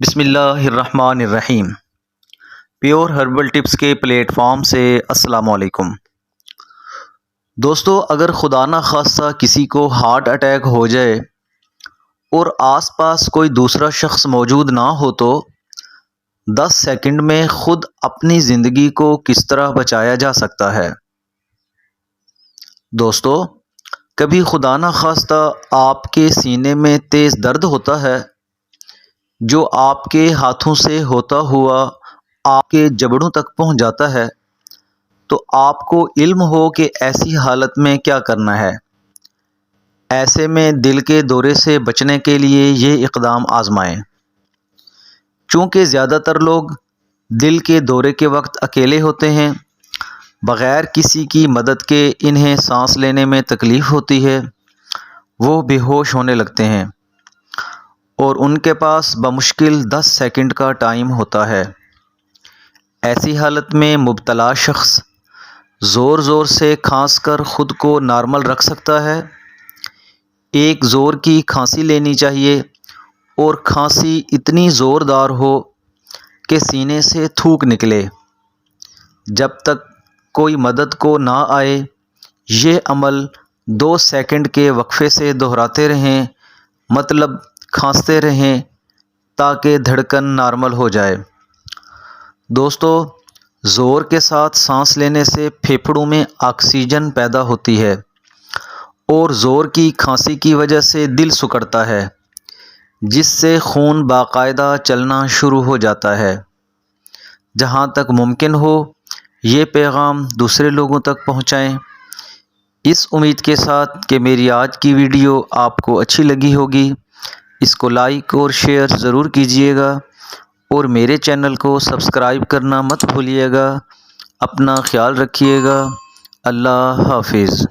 بسم اللہ الرحمن الرحیم۔ پیور ہربل ٹپس کے پلیٹ فارم سے السلام علیکم دوستو، اگر خدا نہ خواستہ کسی کو ہارٹ اٹیک ہو جائے اور آس پاس کوئی دوسرا شخص موجود نہ ہو تو 10 سیکنڈ میں خود اپنی زندگی کو کس طرح بچایا جا سکتا ہے۔ دوستو، کبھی خدا نہ خواستہ آپ کے سینے میں تیز درد ہوتا ہے جو آپ کے ہاتھوں سے ہوتا ہوا آپ کے جبڑوں تک پہنچ جاتا ہے، تو آپ کو علم ہو کہ ایسی حالت میں کیا کرنا ہے۔ ایسے میں دل کے دورے سے بچنے کے لیے یہ اقدام آزمائیں۔ چونکہ زیادہ تر لوگ دل کے دورے کے وقت اکیلے ہوتے ہیں، بغیر کسی کی مدد کے انہیں سانس لینے میں تکلیف ہوتی ہے، وہ بے ہوش ہونے لگتے ہیں اور ان کے پاس بمشکل 10 سیکنڈ کا ٹائم ہوتا ہے۔ ایسی حالت میں مبتلا شخص زور زور سے کھانس کر خود کو نارمل رکھ سکتا ہے۔ ایک زور کی کھانسی لینی چاہیے اور کھانسی اتنی زوردار ہو کہ سینے سے تھوک نکلے۔ جب تک کوئی مدد کو نہ آئے، یہ عمل 2 سیکنڈ کے وقفے سے دہراتے رہیں، مطلب کھانستے رہیں تاکہ دھڑکن نارمل ہو جائے۔ دوستو، زور کے ساتھ سانس لینے سے پھیپھڑوں میں آکسیجن پیدا ہوتی ہے اور زور کی کھانسی کی وجہ سے دل سکڑتا ہے، جس سے خون باقاعدہ چلنا شروع ہو جاتا ہے۔ جہاں تک ممکن ہو یہ پیغام دوسرے لوگوں تک پہنچائیں۔ اس امید کے ساتھ کہ میری آج کی ویڈیو آپ کو اچھی لگی ہوگی، اس کو لائک اور شیئر ضرور کیجیے گا اور میرے چینل کو سبسکرائب کرنا مت بھولیے گا۔ اپنا خیال رکھیے گا۔ اللہ حافظ۔